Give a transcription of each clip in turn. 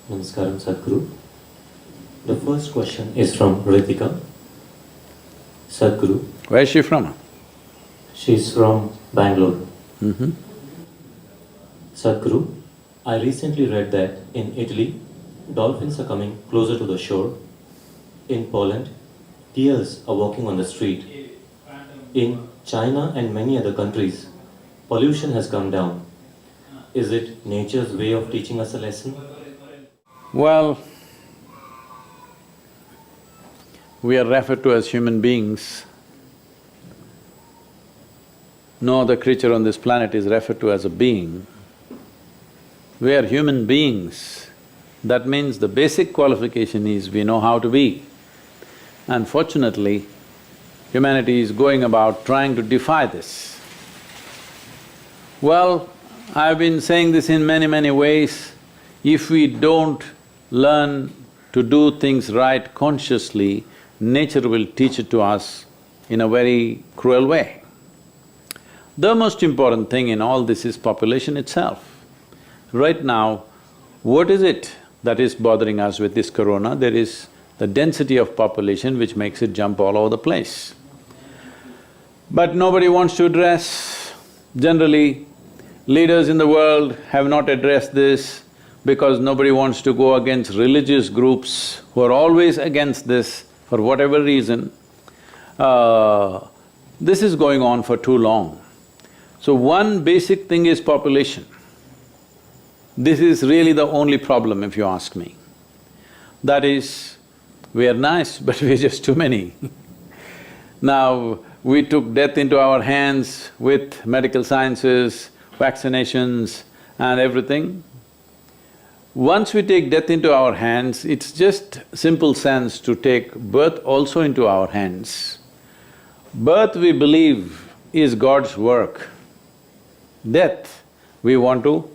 Namaskaram, Sadhguru. The first question is from Ritika. Sadhguru, Where is she from? she's from Bangalore. Mm-hmm. Sadhguru, I recently read that in Italy, dolphins are coming closer to the shore. In Poland, deers are walking on the street. In China and many other countries, pollution has come down. Is it nature's way of teaching us a lesson? Well, we are referred to as human beings. No other creature on this planet is referred to as a being. We are human beings. That means the basic qualification is we know how to be. Unfortunately, humanity is going about trying to defy this. Well, I've been saying this in many ways. If we don't learn to do things right consciously, nature will teach it to us in a very cruel way. The most important thing in all this is population itself. Right now, what is it that is bothering us with this corona? There is the density of population which makes it jump all over the place. But nobody wants to address. Generally, leaders in the world have not addressed this because nobody wants to go against religious groups who are always against this for whatever reason. This is going on for too long. So one basic thing is population. This is really the only problem if you ask me. That is, we are nice but we're just too many. Now, we took death into our hands with medical sciences, vaccinations and everything. Once we take death into our hands, it's just simple sense to take birth also into our hands. Birth, we believe, is God's work. Death, we want to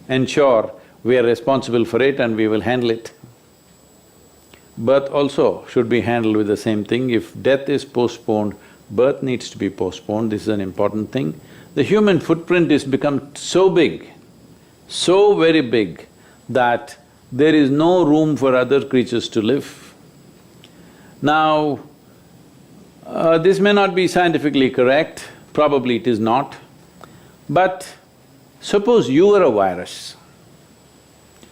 ensure we are responsible for it and we will handle it. Birth also should be handled with the same thing. If death is postponed, birth needs to be postponed, this is an important thing. The human footprint has become so big, so very big, that there is no room for other creatures to live. Now, this may not be scientifically correct, probably it is not, but suppose you were a virus.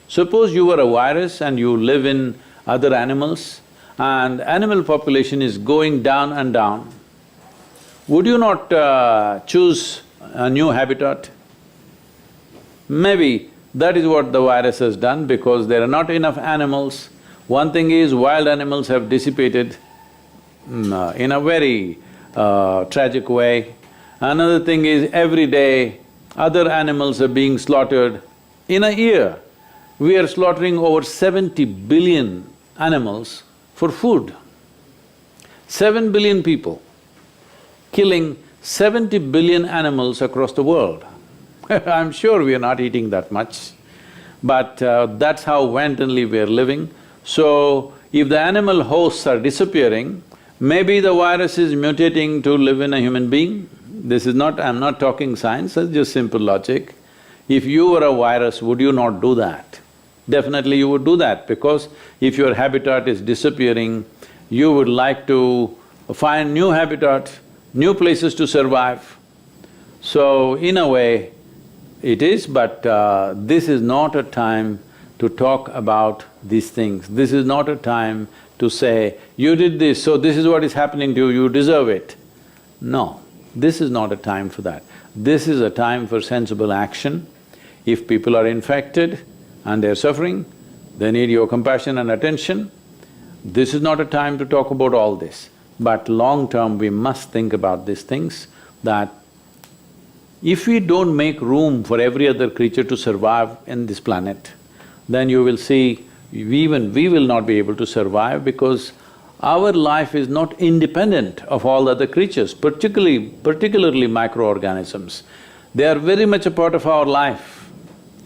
Suppose you were a virus and you live in other animals and animal population is going down and down. Would you not choose a new habitat? Maybe that is what the virus has done because there are not enough animals. One thing is wild animals have dissipated in a very tragic way. Another thing is every day other animals are being slaughtered. In a year, we are slaughtering over 70 billion animals for food. 7 billion people killing 70 billion animals across the world. I'm sure we are not eating that much, but that's how wantonly we are living. So, if the animal hosts are disappearing, maybe the virus is mutating to live in a human being. This is not… I'm not talking science, it's just simple logic. If you were a virus, would you not do that? Definitely you would do that because if your habitat is disappearing, you would like to find new habitat, new places to survive. So, in a way, it is, but this is not a time to talk about these things. This is not a time to say, you did this, so this is what is happening to you, you deserve it. No, this is not a time for that. This is a time for sensible action. If people are infected and they're suffering, they need your compassion and attention. This is not a time to talk about all this. But long term, we must think about these things, that if we don't make room for every other creature to survive in this planet, then you will see we will not be able to survive because our life is not independent of all other creatures, particularly microorganisms. They are very much a part of our life.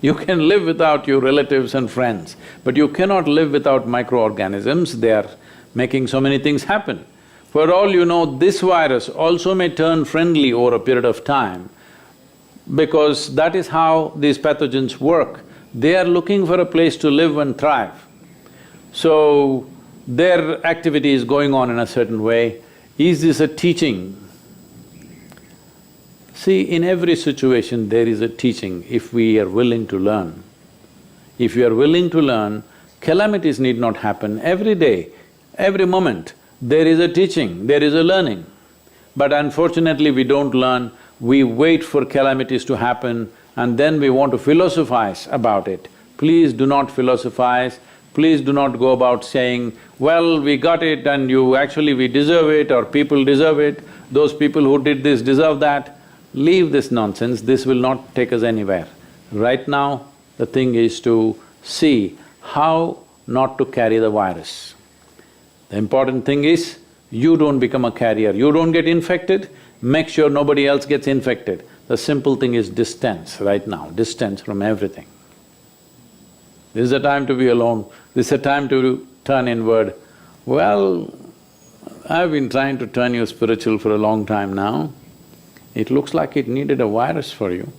You can live without your relatives and friends, but you cannot live without microorganisms, they are making so many things happen. For all you know, this virus also may turn friendly over a period of time because that is how these pathogens work. They are looking for a place to live and thrive. So, their activity is going on in a certain way. Is this a teaching? See, in every situation there is a teaching if we are willing to learn. If you are willing to learn, calamities need not happen. Every day, every moment, there is a teaching, there is a learning. But unfortunately we don't learn, we wait for calamities to happen and then we want to philosophize about it. Please do not philosophize, please do not go about saying, well, we got it and we deserve it or people deserve it, those people who did this deserve that. Leave this nonsense, this will not take us anywhere. Right now, the thing is to see how not to carry the virus. The important thing is, you don't become a carrier, you don't get infected, make sure nobody else gets infected. The simple thing is distance right now, distance from everything. This is the time to be alone, this is the time to turn inward. Well, I've been trying to turn you spiritual for a long time now. It looks like it needed a virus for you.